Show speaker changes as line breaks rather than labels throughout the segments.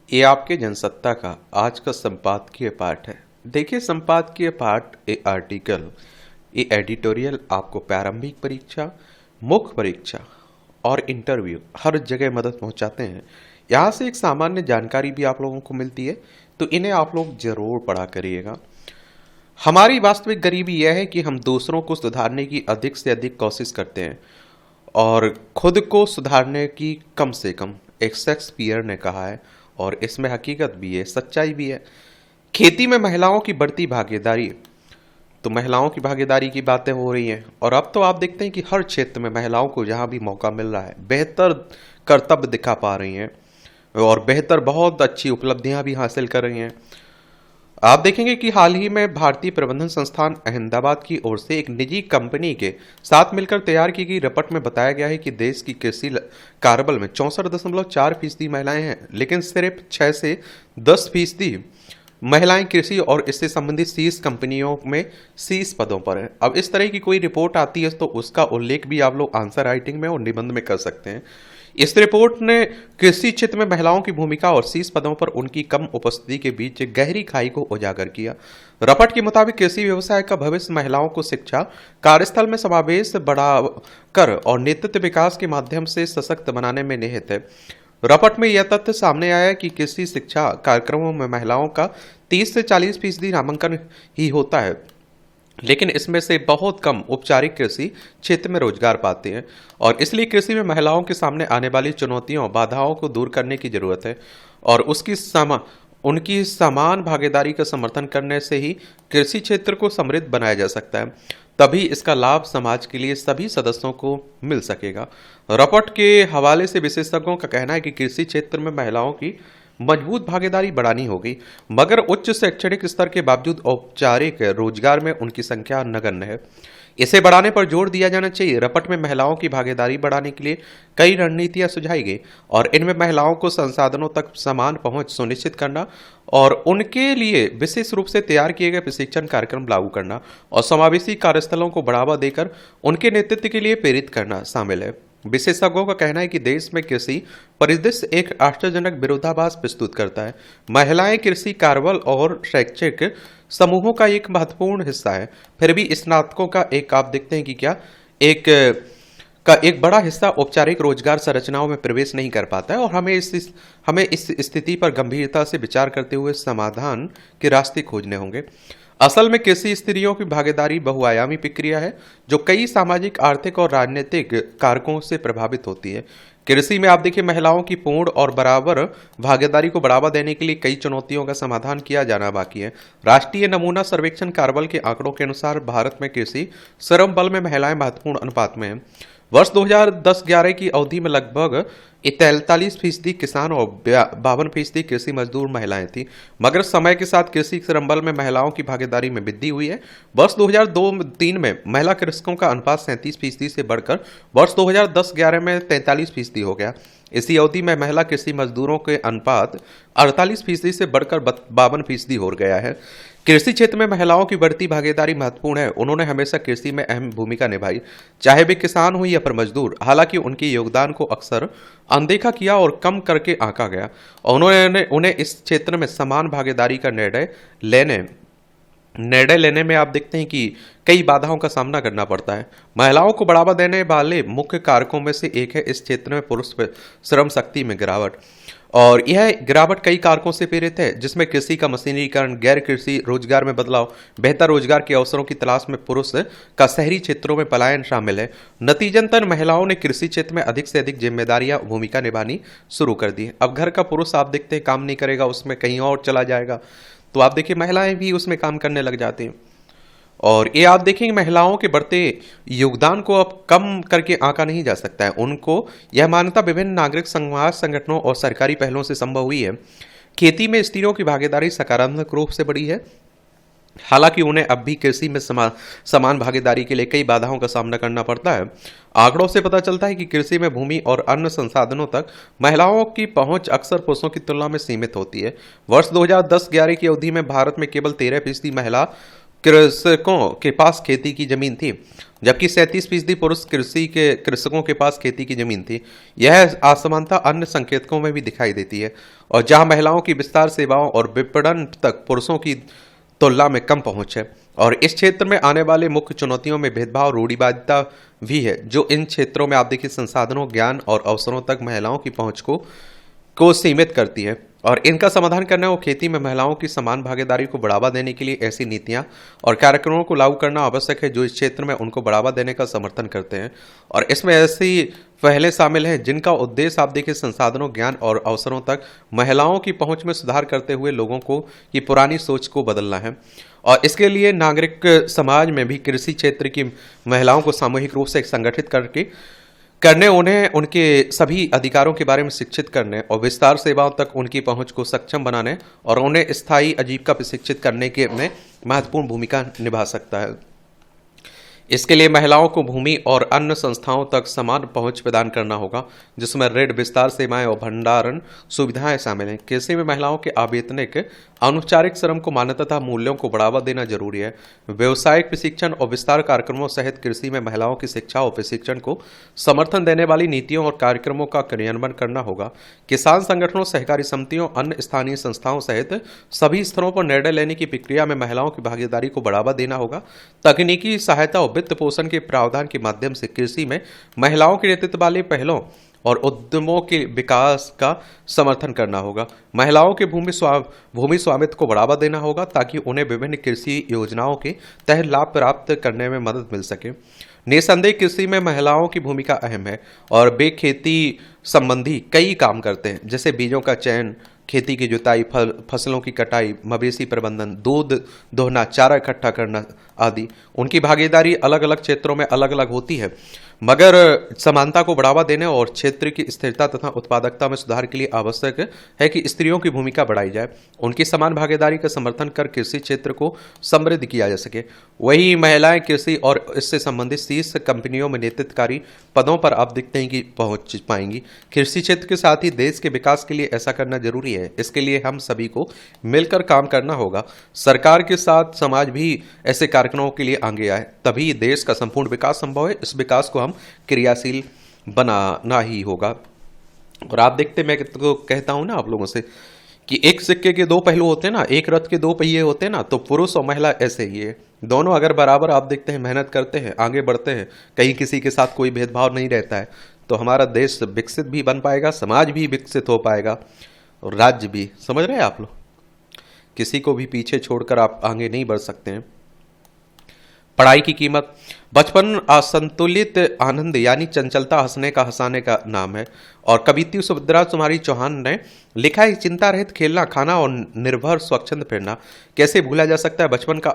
ये आपके जनसत्ता का आज का संपादकीय पाठ है। देखिए, संपादकीय पाठ ये आर्टिकल, ये एडिटोरियल आपको प्रारंभिक परीक्षा, मुख्य परीक्षा और इंटरव्यू हर जगह मदद पहुंचाते हैं। यहाँ से एक सामान्य जानकारी भी आप लोगों को मिलती है, तो इन्हें आप लोग जरूर पढ़ा करिएगा। हमारी वास्तविक गरीबी यह है कि हम दूसरों को सुधारने की अधिक से अधिक कोशिश करते हैं और खुद को सुधारने की कम से कम, एक शेक्सपियर ने कहा है और इसमें हकीकत भी है, सच्चाई भी है। खेती में महिलाओं की बढ़ती भागीदारी, तो महिलाओं की भागीदारी की बातें हो रही हैं और अब तो आप देखते हैं कि हर क्षेत्र में महिलाओं को जहां भी मौका मिल रहा है बेहतर कर्तव्य दिखा पा रही हैं और बेहतर बहुत अच्छी उपलब्धियां भी हासिल कर रही हैं। आप देखेंगे कि हाल ही में भारतीय प्रबंधन संस्थान अहमदाबाद की ओर से एक निजी कंपनी के साथ मिलकर तैयार की गई रिपोर्ट में बताया गया है कि देश की कृषि कार्यबल में 64.4% महिलाएं हैं, लेकिन सिर्फ 6 से 10% महिलाएं कृषि और इससे संबंधित शीर्ष कंपनियों में शीर्ष पदों पर हैं। अब इस तरह की कोई रिपोर्ट आती है तो उसका उल्लेख भी आप लोग आंसर राइटिंग में और निबंध में कर सकते हैं। इस रिपोर्ट ने कृषि क्षेत्र में महिलाओं की भूमिका और शीर्ष पदों पर उनकी कम उपस्थिति के बीच गहरी खाई को उजागर किया। रिपोर्ट के मुताबिक कृषि व्यवसाय का भविष्य महिलाओं को शिक्षा, कार्यस्थल में समावेश बढ़ाकर और नेतृत्व विकास के माध्यम से सशक्त बनाने में निहित है। रिपोर्ट में यह तथ्य सामने आया कि कृषि शिक्षा कार्यक्रमों में महिलाओं का 30 से 40% नामांकन ही होता है, लेकिन इसमें से बहुत कम औपचारिक कृषि क्षेत्र में रोजगार पाते हैं और इसलिए कृषि में महिलाओं के सामने आने वाली चुनौतियों, बाधाओं को दूर करने की जरूरत है और उनकी समान भागीदारी का समर्थन करने से ही कृषि क्षेत्र को समृद्ध बनाया जा सकता है। तभी इसका लाभ समाज के लिए सभी सदस्यों को मिल सकेगा। रिपोर्ट के हवाले से विशेषज्ञों का कहना है कि कृषि क्षेत्र में महिलाओं की मजबूत भागीदारी बढ़ानी होगी, मगर उच्च शैक्षणिक स्तर के बावजूद औपचारिक रोजगार में उनकी संख्या नगण्य है। इसे बढ़ाने पर जोर दिया जाना चाहिए। रिपोर्ट में महिलाओं की भागीदारी बढ़ाने के लिए कई रणनीतियां सुझाई गई और इनमें महिलाओं को संसाधनों तक समान पहुंच सुनिश्चित करना और उनके लिए विशेष रूप से तैयार किए गए प्रशिक्षण कार्यक्रम लागू करना और समावेशी कार्यस्थलों को बढ़ावा देकर उनके नेतृत्व के लिए प्रेरित करना शामिल है। विशेषज्ञों का कहना है कि देश में कृषि परिदृश्य एक आश्चर्यजनक विरोधाभास प्रस्तुत करता है। महिलाएं कृषि कार्यबल और शैक्षिक समूहों का एक महत्वपूर्ण हिस्सा है, फिर भी स्नातकों का एक, आप देखते हैं कि क्या एक बड़ा हिस्सा औपचारिक रोजगार संरचनाओं में प्रवेश नहीं कर पाता है और हमें इस स्थिति पर गंभीरता से विचार करते हुए समाधान के रास्ते खोजने होंगे। असल में कृषि स्त्रियों की भागीदारी बहुआयामी प्रक्रिया है जो कई सामाजिक, आर्थिक और राजनीतिक कारकों से प्रभावित होती है। कृषि में आप देखिए, महिलाओं की पूर्ण और बराबर भागीदारी को बढ़ावा देने के लिए कई चुनौतियों का समाधान किया जाना बाकी है। राष्ट्रीय नमूना सर्वेक्षण कार्यबल के आंकड़ों के अनुसार भारत में कृषि श्रम बल में महिलाएं महत्वपूर्ण अनुपात में हैं। वर्ष 2010-11 की अवधि में लगभग 43% किसान और 52% कृषि मजदूर महिलाएं थी, मगर समय के साथ कृषि श्रम बल में महिलाओं की भागीदारी में वृद्धि हुई है। वर्ष 2002-3 में महिला कृषकों का अनुपात 37% से बढ़कर वर्ष 2010-11 में 43% हो गया। इसी अवधि में महिला कृषि मजदूरों के अनुपात 48% से बढ़कर 52% हो गया है। कृषि क्षेत्र में महिलाओं की बढ़ती भागीदारी महत्वपूर्ण है। उन्होंने हमेशा कृषि में अहम भूमिका निभाई, चाहे वे किसान हो या फिर मजदूर। हालांकि उनके योगदान को अक्सर अनदेखा किया और कम करके आंका गया। उन्हें इस क्षेत्र में समान भागीदारी का निर्णय लेने में आप देखते हैं कि कई बाधाओं का सामना करना पड़ता है। महिलाओं को बढ़ावा देने वाले मुख्य कारकों में से एक है इस क्षेत्र में पुरुष श्रम शक्ति में गिरावट, और यह गिरावट कई कारकों से प्रेरित है, जिसमें कृषि का मशीनीकरण, गैर कृषि रोजगार में बदलाव, बेहतर रोजगार के अवसरों की तलाश में पुरुष का शहरी क्षेत्रों में पलायन शामिल है। नतीजतन महिलाओं ने कृषि क्षेत्र में अधिक से अधिक जिम्मेदारियां, भूमिका निभानी शुरू कर दी। अब घर का पुरुष आप देखते हैं काम नहीं करेगा, उसमें कहीं और चला जाएगा, तो आप देखिए महिलाएं भी उसमें काम करने लग जाती हैं। और ये आप देखेंगे महिलाओं के बढ़ते योगदान को अब कम करके आंका नहीं जा सकता है। उनको यह मान्यता विभिन्न नागरिक समाज संगठनों और सरकारी पहलों से संभव हुई है। खेती में स्त्रियों की भागीदारी सकारात्मक रूप से बढ़ी है, हालांकि उन्हें अब भी कृषि में समान भागीदारी के लिए कई बाधाओं का सामना करना पड़ता है। आंकड़ों से पता चलता है कि कृषि में भूमि और अन्य संसाधनों तक महिलाओं की पहुंच अक्सर पुरुषों की तुलना में सीमित होती है। वर्ष 2010-11 की अवधि में भारत में केवल 13% महिला कृषकों के पास खेती की जमीन थी, जबकि 37% पुरुष कृषकों के पास खेती की जमीन थी। यह असमानता अन्य संकेतकों में भी दिखाई देती है, और जहां महिलाओं की विस्तार सेवाओं और विपणन तक पुरुषों की तुलना में कम पहुंच है। और इस क्षेत्र में आने वाले मुख्य चुनौतियों में भेदभाव, रूढ़िवादिता भी है, जो इन क्षेत्रों में आप देखिए संसाधनों, ज्ञान और अवसरों तक महिलाओं की पहुंच को सीमित करती है। और इनका समाधान करना, वो खेती में महिलाओं की समान भागीदारी को बढ़ावा देने के लिए ऐसी नीतियां और कार्यक्रमों को लागू करना आवश्यक है जो इस क्षेत्र में उनको बढ़ावा देने का समर्थन करते हैं। और इसमें ऐसी पहले शामिल हैं जिनका उद्देश्य आप देखिए संसाधनों, ज्ञान और अवसरों तक महिलाओं की पहुंच में सुधार करते हुए लोगों को की पुरानी सोच को बदलना है। और इसके लिए नागरिक समाज में भी कृषि क्षेत्र की महिलाओं को सामूहिक रूप से संगठित करने, उन्हें उनके सभी अधिकारों के बारे में शिक्षित करने और विस्तार सेवाओं तक उनकी पहुंच को सक्षम बनाने और उन्हें स्थायी आजीविका प्रशिक्षित करने के में महत्वपूर्ण भूमिका निभा सकता है। इसके लिए महिलाओं को भूमि और अन्य संस्थाओं तक समान पहुंच प्रदान करना होगा, जिसमें ऋण, विस्तार सेवाएं और भंडारण सुविधाएं शामिल हैं। कृषि में महिलाओं के अवैतनिक अनौपचारिक श्रम को मान्यता तथा मूल्यों को बढ़ावा देना जरूरी है। व्यवसायिक प्रशिक्षण और विस्तार कार्यक्रमों सहित कृषि में महिलाओं की शिक्षा और प्रशिक्षण को समर्थन देने वाली नीतियों और कार्यक्रमों का क्रियान्वयन करना होगा। किसान संगठनों, सहकारी समितियों, अन्य स्थानीय संस्थाओं सहित सभी स्तरों पर निर्णय लेने की प्रक्रिया में महिलाओं की भागीदारी को बढ़ावा देना होगा। तकनीकी सहायता और वित्त पोषण के प्रावधान के माध्यम से कृषि में महिलाओं के नेतृत्व वाले पहलों और उद्यमों के विकास का समर्थन करना होगा। महिलाओं के भूमि स्वामित्व को बढ़ावा देना होगा ताकि उन्हें विभिन्न कृषि योजनाओं के तहत लाभ प्राप्त करने में मदद मिल सके। निसंदेह कृषि में महिलाओं की भूमिका अहम है और वे खेती संबंधी कई काम करते हैं, जैसे बीजों का चयन, खेती की जुताई, फसलों की कटाई, मवेशी प्रबंधन, दूध दोहना, चारा इकट्ठा करना आदि। उनकी भागीदारी अलग अलग क्षेत्रों में अलग अलग होती है, मगर समानता को बढ़ावा देने और क्षेत्र की स्थिरता तथा उत्पादकता में सुधार के लिए आवश्यक है कि स्त्रियों की भूमिका बढ़ाई जाए। उनकी समान भागीदारी का समर्थन कर कृषि क्षेत्र को समृद्ध किया जा सके। वही महिलाएं कृषि और इससे संबंधित शीर्ष कंपनियों में नेतृत्वकारी पदों पर आप दिखते हैं कि पहुंच पाएंगी। कृषि क्षेत्र के साथ ही देश के विकास के लिए ऐसा करना जरूरी है। इसके लिए हम सभी को मिलकर काम करना होगा। सरकार के साथ समाज भी ऐसे कार्यक्रमों के लिए आगे आए, तभी देश का संपूर्ण विकास संभव है। इस विकास को हम क्रियाशील बनाना ही होगा। और आप देखते, मैं तो कहता हूं ना आप लोगों से कि एक सिक्के के दो पहलू होते हैं ना, एक रथ के दो पहिए होते हैं ना, तो पुरुष और महिला ऐसे ही है। दोनों अगर बराबर आप देखते हैं मेहनत करते हैं, आगे बढ़ते हैं, कहीं किसी के साथ कोई भेदभाव नहीं रहता है, तो हमारा देश विकसित भी बन पाएगा, समाज भी विकसित हो पाएगा और राज्य भी। समझ रहे हैं आप लोग? किसी को भी पीछे छोड़कर आप आगे नहीं बढ़ सकते हैं। पढ़ाई की कीमत। बचपन असंतुलित आनंद यानी चंचलता हंसने का हंसाने का नाम है। और कवियत्री सुभद्रा कुमारी चौहान ने लिखा है, चिंता रहित खेलना, खाना और निर्भर स्वच्छंद फिरना कैसे भूला जा सकता है बचपन का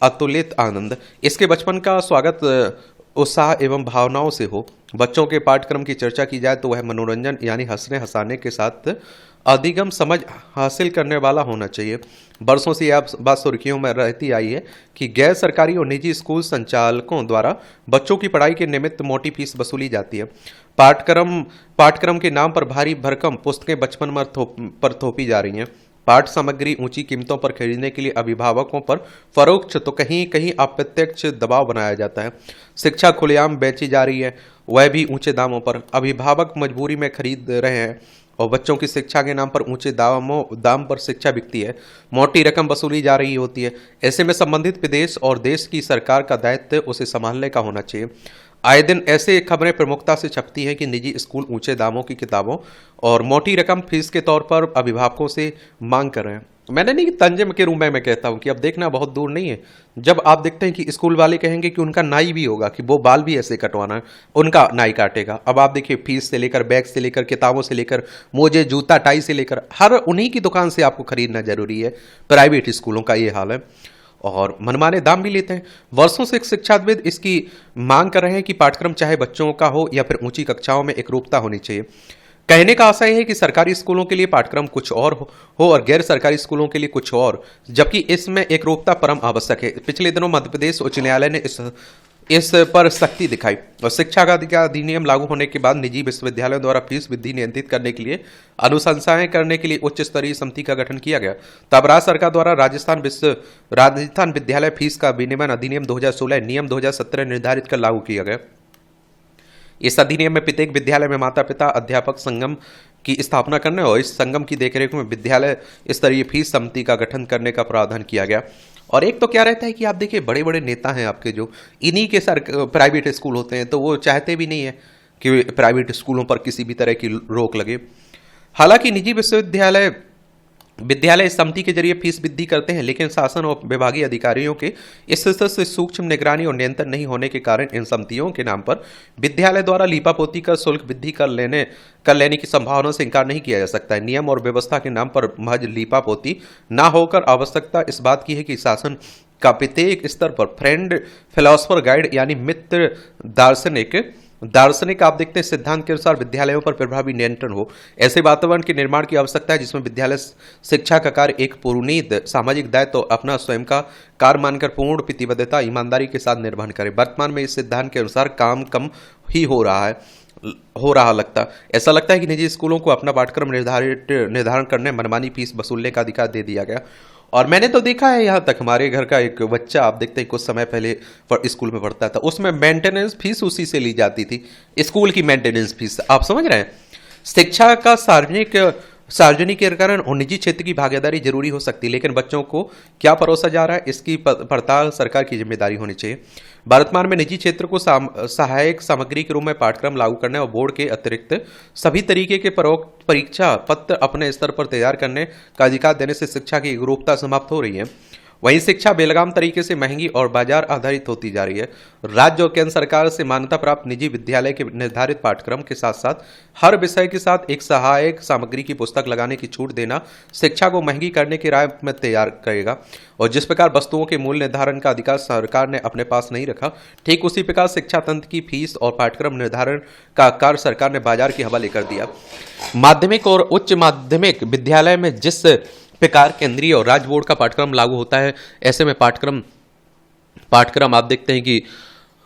अतुलित आनंद। इसके बचपन का स्वागत उत्साह एवं भावनाओं से हो। बच्चों के पाठ्यक्रम की चर्चा की जाए तो वह मनोरंजन यानी हंसने हंसाने के साथ अधिगम समझ हासिल करने वाला होना चाहिए। बरसों से यह बात सुर्खियों में रहती आई है कि गैर सरकारी और निजी स्कूल संचालकों द्वारा बच्चों की पढ़ाई के निमित्त मोटी फीस वसूली जाती है। पाठ्यक्रम के नाम पर भारी भरकम पुस्तकें बचपन पर थोपी जा रही हैं। पाठ सामग्री ऊंची कीमतों पर खरीदने के लिए अभिभावकों पर परोक्ष तो कहीं कहीं अप्रत्यक्ष दबाव बनाया जाता है। शिक्षा खुलेआम बेची जा रही है, वह भी ऊंचे दामों पर। अभिभावक मजबूरी में खरीद रहे हैं और बच्चों की शिक्षा के नाम पर ऊंचे दाम पर शिक्षा बिकती है। मोटी रकम वसूली जा रही होती है। ऐसे में संबंधित प्रदेश और देश की सरकार का दायित्व उसे संभालने का होना चाहिए। आए दिन ऐसे खबरें प्रमुखता से छपती हैं कि निजी स्कूल ऊंचे दामों की किताबों और मोटी रकम फीस के तौर पर अभिभावकों से मांग कर रहे हैं। मैंने नहीं, तंज के रूप में मैं कहता हूं कि अब देखना बहुत दूर नहीं है जब आप देखते हैं कि स्कूल वाले कहेंगे कि उनका नाई भी होगा, कि वो बाल भी ऐसे कटवाना है, उनका नाई काटेगा। अब आप देखिए, फीस से लेकर, बैग से लेकर, किताबों से लेकर, मोजे, जूता, टाई से लेकर हर उन्हीं की दुकान से आपको खरीदना जरूरी है। प्राइवेट स्कूलों का ये हाल है और मनमाने दाम भी लेते हैं। वर्षों से शिक्षाविद इसकी मांग कर रहे हैं कि पाठ्यक्रम चाहे बच्चों का हो या फिर ऊंची कक्षाओं में एकरूपता होनी चाहिए। कहने का आशय है कि सरकारी स्कूलों के लिए पाठ्यक्रम कुछ और हो और गैर सरकारी स्कूलों के लिए कुछ और, जबकि इसमें एकरूपता परम आवश्यक है। पिछले दिनों मध्य प्रदेश उच्च न्यायालय ने इस पर सख्ती दिखाई और शिक्षा का अधिनियम लागू होने के बाद निजी विश्वविद्यालयों द्वारा फीस वृद्धि नियंत्रित करने के लिए अनुशंसाएं करने के लिए उच्च स्तरीय समिति का गठन किया गया। तब राज्य सरकार द्वारा राजस्थान विद्यालय फीस का विनियमन अधिनियम 2016 नियम 2017 निर्धारित कर लागू किया गया। इस अधिनियम में प्रत्येक विद्यालय में माता पिता अध्यापक संगम की स्थापना करने और इस संगम की देखरेख में विद्यालय स्तरीय फीस समिति का गठन करने का प्रावधान किया गया। और एक तो क्या रहता है कि आप देखिए बड़े बड़े नेता हैं आपके, जो इन्हीं के प्राइवेट स्कूल होते हैं, तो वो चाहते भी नहीं है कि प्राइवेट स्कूलों पर किसी भी तरह की रोक लगे। हालांकि निजी विद्यालय इस समिति के जरिए फीस वृद्धि करते हैं, लेकिन शासन और विभागीय अधिकारियों के इस स्तर से सूक्ष्म निगरानी और नियंत्रण नहीं होने के कारण इन समितियों के नाम पर विद्यालय द्वारा लीपापोती कर शुल्क वृद्धि कर लेने की संभावना से इंकार नहीं किया जा सकता है। नियम और व्यवस्था के नाम पर महज लीपापोती ना होकर आवश्यकता इस बात की है कि शासन का प्रत्येक स्तर पर फ्रेंड फिलोसफर गाइड यानी मित्र दार्शनिक आप देखते हैं सिद्धांत के अनुसार विद्यालयों पर प्रभावी नियंत्रण हो। ऐसे वातावरण के निर्माण की आवश्यकता है जिसमें विद्यालय शिक्षा का कार्य एक पुरोनित सामाजिक दायित्व तो अपना स्वयं का कार्य मानकर पूर्ण प्रतिबद्धता ईमानदारी के साथ निर्वहन करे। वर्तमान में इस सिद्धांत के अनुसार काम कम ही हो रहा ऐसा लगता है कि निजी स्कूलों को अपना पाठ्यक्रम निर्धारण करने मनमानी फीस वसूलने का अधिकार दे दिया गया। और मैंने तो देखा है, यहाँ तक हमारे घर का एक बच्चा आप देखते हैं कुछ समय पहले स्कूल में पढ़ता था, उसमें मेंटेनेंस फीस उसी से ली जाती थी, स्कूल की मेंटेनेंस फीस। आप समझ रहे हैं, शिक्षा का सार्वजनिकीकरण और निजी क्षेत्र की भागीदारी जरूरी हो सकती है, लेकिन बच्चों को क्या परोसा जा रहा है इसकी पड़ताल सरकार की जिम्मेदारी होनी चाहिए। वर्तमान में निजी क्षेत्र को सहायक सामग्री के रूप में पाठ्यक्रम लागू करने और बोर्ड के अतिरिक्त सभी तरीके के परोक्त परीक्षा पत्र अपने स्तर पर तैयार करने का अधिकार देने से शिक्षा की एकरूपता समाप्त हो रही है। वहीं शिक्षा बेलगाम तरीके से महंगी और बाजार आधारित होती जा रही है। राज्य और केंद्र सरकार से मान्यता प्राप्त निजी विद्यालय के निर्धारित पाठ्यक्रम के साथ साथ हर विषय के साथ एक सहायक सामग्री की पुस्तक लगाने की छूट देना शिक्षा को महंगी करने की राय में तैयार करेगा। और जिस प्रकार वस्तुओं के मूल्य निर्धारण का अधिकार सरकार ने अपने पास नहीं रखा, ठीक उसी प्रकार शिक्षा तंत्र की फीस और पाठ्यक्रम निर्धारण का कार्य सरकार ने बाजार की हवाले कर दिया। माध्यमिक और उच्च माध्यमिक विद्यालय में जिस प्रकार केंद्रीय और राज्य बोर्ड का पाठ्यक्रम लागू होता है, ऐसे में पाठ्यक्रम आप देखते हैं कि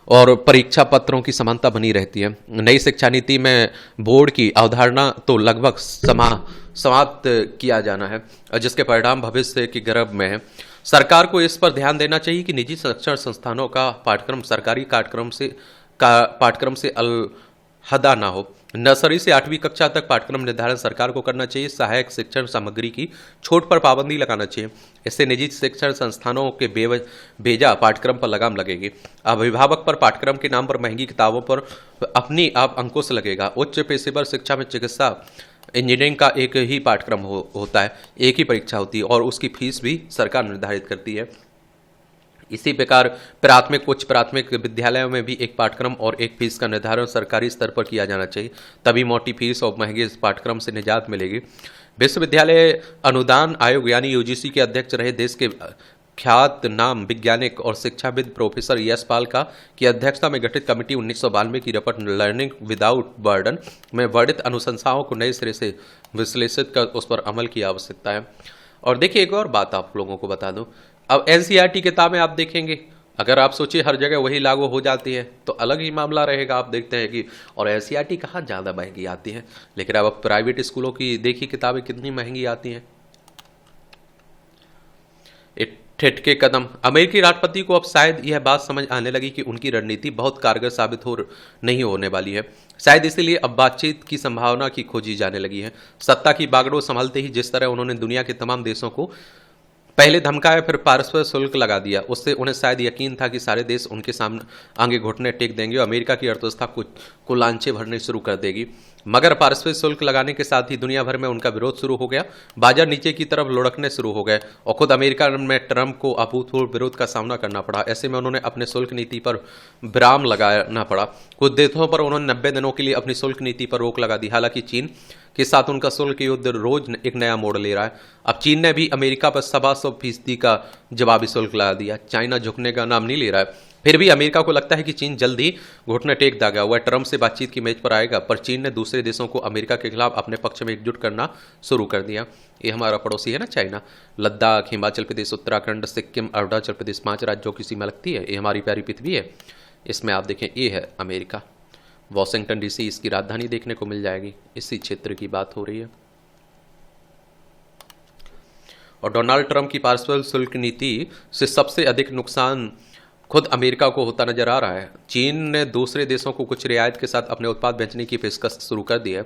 और परीक्षा पत्रों की समानता बनी रहती है। नई शिक्षा नीति में बोर्ड की अवधारणा तो लगभग समाप्त किया जाना है, जिसके परिणाम भविष्य की गर्भ में है। सरकार को इस पर ध्यान देना चाहिए कि निजी शिक्षण संस्थानों का पाठ्यक्रम सरकारी पाठ्यक्रम से अलहदा ना हो। नर्सरी से 8वीं कक्षा तक पाठ्यक्रम निर्धारण सरकार को करना चाहिए। सहायक शिक्षण सामग्री की छूट पर पाबंदी लगाना चाहिए। इससे निजी शिक्षण संस्थानों के बेजा पाठ्यक्रम पर लगाम लगेगी। अभिभावक पर पाठ्यक्रम के नाम पर महंगी किताबों पर अपनी आप अंकुश लगेगा। उच्च पेशेवर शिक्षा में चिकित्सा इंजीनियरिंग का एक ही पाठ्यक्रम होता है, एक ही परीक्षा होती है और उसकी फीस भी सरकार निर्धारित करती है। इसी प्रकार प्राथमिक उच्च प्राथमिक विद्यालयों में भी एक पाठ्यक्रम और एक फीस का निर्धारण सरकारी स्तर पर किया जाना चाहिए, तभी मोटी फीस और महंगे पाठ्यक्रम से निजात मिलेगी। विश्वविद्यालय अनुदान आयोग यानी यूजीसी के अध्यक्ष रहे देश के ख्यात नाम वैज्ञानिक और शिक्षाविद प्रोफेसर यश पाल की अध्यक्षता में गठित कमेटी 1992 की रिपोर्ट लर्निंग विदाउट बर्डन में वर्णित अनुशंसाओं को नए सिरे से विश्लेषित कर उस पर अमल की आवश्यकता है। और देखिए एक और बात आप लोगों को बता दूं, अब एनसीईआरटी किताबें आप देखेंगे, अगर आप सोचिए हर जगह वही लागू हो जाती है तो अलग ही मामला रहेगा। आप देखते हैं कि और एनसीईआरटी कहाँ ज़्यादा महंगी आती है, लेकिन अब प्राइवेट स्कूलों की देखिए किताबें कितनी महंगी आती हैं। ठिठके कदम, अमेरिकी राष्ट्रपति को अब शायद यह बात समझ आने लगी कि उनकी रणनीति बहुत कारगर साबित नहीं होने वाली है। शायद इसीलिए अब बातचीत की संभावना की खोजी जाने लगी है। सत्ता की बागडोर संभालते ही जिस तरह उन्होंने दुनिया के तमाम देशों को पहले धमकाया फिर पारस्पर शुल्क लगा दिया, उससे उन्हें शायद यकीन था कि सारे देश उनके सामने आगे घुटने टेक देंगे और अमेरिका की अर्थव्यवस्था को लांछे भरने शुरू कर देगी। मगर पारस्पर शुल्क लगाने के साथ ही दुनिया भर में उनका विरोध शुरू हो गया, बाजार नीचे की तरफ लुढ़कने शुरू हो गए और खुद अमेरिका में ट्रंप को अभूतपूर्व विरोध का सामना करना पड़ा। ऐसे में उन्होंने अपने शुल्क नीति पर विराम लगाना पड़ा। कुछ देशों पर उन्होंने 90 दिनों के लिए अपनी शुल्क नीति पर रोक लगा दी। हालांकि चीन के साथ उनका शुल्क युद्ध रोज एक नया मोड़ ले रहा है। अब चीन ने भी अमेरिका पर 125% का जवाबी शुल्क लगा दिया। चाइना झुकने का नाम नहीं ले रहा है। फिर भी अमेरिका को लगता है कि चीन जल्द ही घुटने टेक देगा, वह ट्रंप से बातचीत की मेज पर आएगा। पर चीन ने दूसरे देशों को अमेरिका के खिलाफ अपने पक्ष में एकजुट करना शुरू कर दिया। ये हमारा पड़ोसी है ना चाइना। लद्दाख, हिमाचल प्रदेश, उत्तराखंड, सिक्किम, अरुणाचल प्रदेश 5 राज्यों की सीमा लगती है। ये हमारी प्यारी पृथ्वी है। इसमें आप देखें ए है अमेरिका, वॉशिंगटन डीसी इसकी राजधानी देखने को मिल जाएगी, इसी क्षेत्र की बात हो रही है। और डोनाल्ड ट्रंप की पारस्परिक शुल्क नीति से सबसे अधिक नुकसान खुद अमेरिका को होता नजर आ रहा है। चीन ने दूसरे देशों को कुछ रियायत के साथ अपने उत्पाद बेचने की पेशकश शुरू कर दी है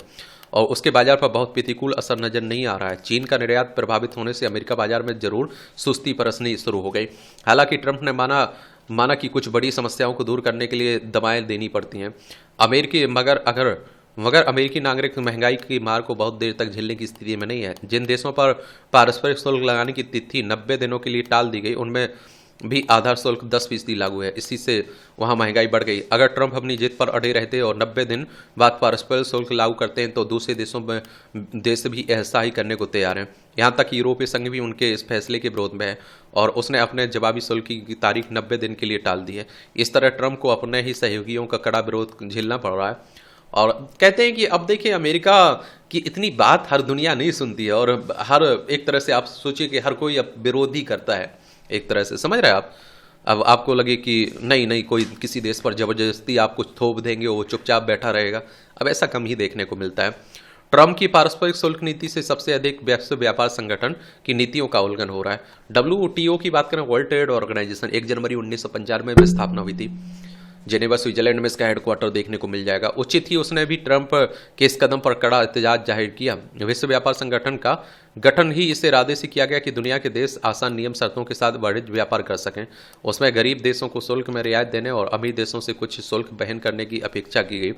और उसके बाजार पर बहुत प्रतिकूल असर नजर नहीं आ रहा है। चीन का निर्यात प्रभावित होने से अमेरिका बाजार में जरूर सुस्ती परसनी शुरू हो गई। हालांकि ट्रंप ने माना कि कुछ बड़ी समस्याओं को दूर करने के लिए दवाएं देनी पड़ती हैं मगर अमेरिकी नागरिक महंगाई की मार को बहुत देर तक झेलने की स्थिति में नहीं है। जिन देशों पर पारस्परिक शुल्क लगाने की तिथि 90 दिनों के लिए टाल दी गई, उनमें भी आधार शुल्क 10% लागू है। इसी से वहां महंगाई बढ़ गई। अगर ट्रंप अपनी जिद पर अड़े रहते और 90 दिन बाद पारस्परिक शुल्क लागू करते हैं तो दूसरे देशों में देश भी ऐसा ही करने को तैयार हैं। यहाँ तक यूरोपीय संघ भी उनके इस फैसले के विरोध में है और उसने अपने जवाबी शुल्क की तारीख 90 दिन के लिए टाल दी है। इस तरह ट्रंप को अपने ही सहयोगियों का कड़ा विरोध झेलना पड़ रहा है और कहते हैं कि अब देखिए अमेरिका की इतनी बात हर दुनिया नहीं सुनती है और हर एक तरह से आप सोचिए कि हर कोई अब विरोध ही करता है, एक तरह से समझ रहे हैं आप। अब आपको लगे कि नहीं कोई किसी देश पर जबरदस्ती आप कुछ थोप देंगे वो चुपचाप बैठा रहेगा, अब ऐसा कम ही देखने को मिलता है। ट्रंप की पारस्परिक शुल्क नीति से सबसे अधिक विश्व व्यापार संगठन की नीतियों का उल्लंघन हो रहा है। WTO की बात करें, वर्ल्ड ट्रेड ऑर्गेनाइजेशन 1 जनवरी 1995 में स्थापना हुई थी। जेनेवा स्विट्जरलैंड में इसका हेडक्वार्टर देखने को मिल जाएगा। उचित ही उसने भी ट्रंप के इस कदम पर कड़ा एहतजाज जाहिर किया। विश्व व्यापार संगठन का गठन ही इस इरादे से किया गया कि दुनिया के देश आसान नियम शर्तों के साथ वाणिज्य व्यापार कर सकें। उसमें गरीब देशों को शुल्क में रियायत देने और अमीर देशों से कुछ शुल्क वहन करने की अपेक्षा की गई।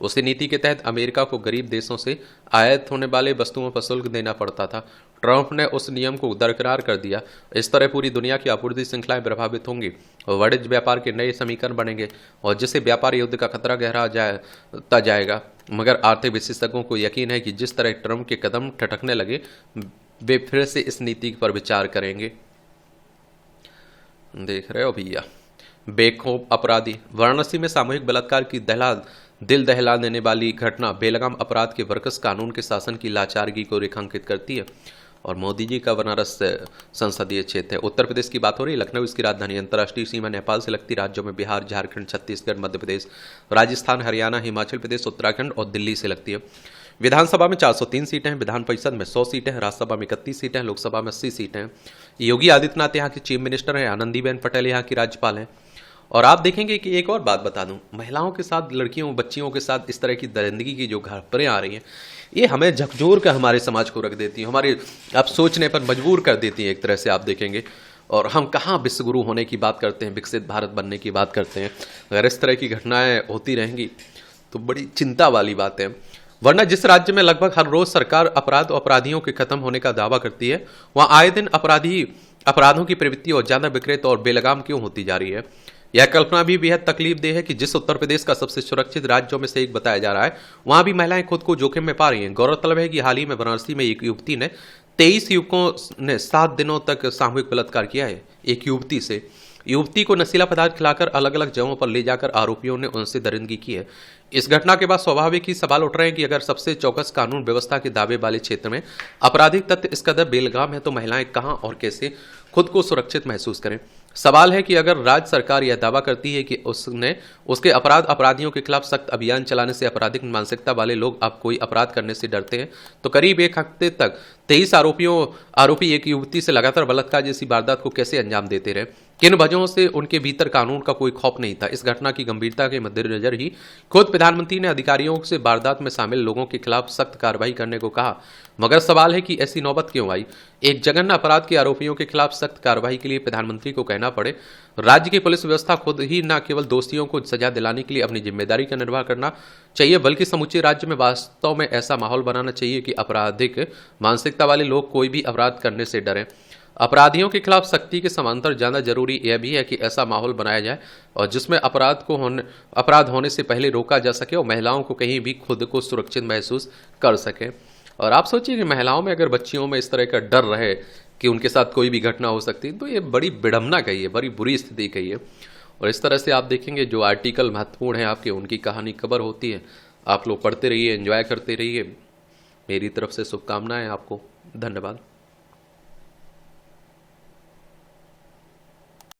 उसी नीति के तहत अमेरिका को गरीब देशों से आयात होने वाले वस्तुओं पर शुल्क देना पड़ता था। ट्रंप ने उस नियम को दरकिनार कर दिया। इस तरह पूरी दुनिया की आपूर्ति श्रृंखलाएं प्रभावित होंगी और वाणिज्य व्यापार के नए समीकरण बनेंगे और जिससे व्यापार युद्ध का खतरा गहराता जाएगा। मगर आर्थिक विशेषज्ञों को यकीन है कि जिस तरह ट्रंप के कदम ठटकने लगे, वे फिर से इस नीति पर विचार करेंगे। देख रहे हो भैया, बेखौफ अपराधी। वाराणसी में सामूहिक बलात्कार की दिल दहला देने वाली घटना बेलगाम अपराध के वर्कस कानून के शासन की लाचारगी को रेखांकित करती है और मोदी जी का बनारस संसदीय क्षेत्र है। उत्तर प्रदेश की बात हो रही है, लखनऊ इसकी राजधानी। अंतर्राष्ट्रीय सीमा नेपाल से लगती राज्यों में बिहार, झारखंड, छत्तीसगढ़, मध्य प्रदेश, राजस्थान, हरियाणा, हिमाचल प्रदेश, उत्तराखंड और दिल्ली से लगती है। विधानसभा में 403 सीटें हैं, विधान परिषद में 100 सीटें हैं, राज्यसभा में 31 सीटें हैं, लोकसभा में 80 सीटें हैं। योगी आदित्यनाथ यहाँ की चीफ मिनिस्टर हैं, आनंदीबेन पटेल यहाँ की राज्यपाल हैं। और आप देखेंगे कि एक और बात बता दूं, महिलाओं के साथ, लड़कियों बच्चियों के साथ इस तरह की दरिंदगी की जो खबरें आ रही हैं, ये हमें झकझोर कर हमारे समाज को रख देती है, हमारे आप सोचने पर मजबूर कर देती है एक तरह से आप देखेंगे। और हम कहाँ विश्वगुरु होने की बात करते हैं, विकसित भारत बनने की बात करते हैं। अगर इस तरह की घटनाएं होती रहेंगी तो बड़ी चिंता वाली बात है। वरना जिस राज्य में लगभग हर रोज सरकार अपराध और अपराधियों के खत्म होने का दावा करती है, वहां आए दिन अपराधों की प्रवृत्ति और ज्यादा विकृत और बेलगाम क्यों होती जा रही है। यह कल्पना भी बेहद तकलीफदेह है कि जिस उत्तर प्रदेश का सबसे सुरक्षित राज्यों में से एक बताया जा रहा है, वहां भी महिलाएं खुद को जोखिम में पा रही हैं। गौरतलब है कि हाल ही में वाराणसी में एक युवती ने 23 युवकों ने 7 दिनों तक सामूहिक बलात्कार किया है। एक युवती को नशीला पदार्थ खिलाकर अलग अलग जगहों पर ले जाकर आरोपियों ने उनसे दरिंदगी की है। इस घटना के बाद स्वाभाविक ही सवाल उठ रहे हैं कि अगर सबसे चौकस कानून व्यवस्था के दावे वाले क्षेत्र में आपराधिक तत्व इस कदर बेलगाम है तो महिलाएं कहां और कैसे खुद को सुरक्षित महसूस करें। सवाल है कि अगर राज्य सरकार यह दावा करती है कि उसने उसके अपराधियों के खिलाफ सख्त अभियान चलाने से आपराधिक मानसिकता वाले लोग अब कोई अपराध करने से डरते हैं, तो करीब एक हफ्ते तक 23 आरोपी एक युवती से लगातार बलात्कार जैसी वारदात को कैसे अंजाम देते रहे। किन वजहों से उनके भीतर कानून का कोई खौफ नहीं था। इस घटना की गंभीरता के मद्देनजर ही खुद प्रधानमंत्री ने अधिकारियों से वारदात में शामिल लोगों के खिलाफ सख्त कार्रवाई करने को कहा। मगर सवाल है कि ऐसी नौबत क्यों आई। एक जघन्य अपराध के आरोपियों के खिलाफ सख्त कार्रवाई के लिए प्रधानमंत्री को कहना पड़े। राज्य की पुलिस व्यवस्था खुद ही न केवल दोषियों को सजा दिलाने के लिए अपनी जिम्मेदारी का निर्वाह करना चाहिए, बल्कि समूचे राज्य में वास्तव में ऐसा माहौल बनाना चाहिए कि आपराधिक मानसिकता वाले लोग कोई भी अपराध करने से डरें। अपराधियों के खिलाफ सख्ती के समांतर ज्यादा जरूरी यह भी है कि ऐसा माहौल बनाया जाए और जिसमें अपराध होने से पहले रोका जा सके और महिलाओं को कहीं भी खुद को सुरक्षित महसूस कर सके। और आप सोचिए कि महिलाओं में अगर बच्चियों में इस तरह का डर रहे कि उनके साथ कोई भी घटना हो सकती है, तो ये बड़ी विडंबना कही है, बड़ी बुरी स्थिति कही है। और इस तरह से आप देखेंगे जो आर्टिकल महत्वपूर्ण है आपके, उनकी कहानी कवर होती है। आप लोग पढ़ते रहिए, एंजॉय करते रहिए। मेरी तरफ से शुभकामनाएं आपको। धन्यवाद।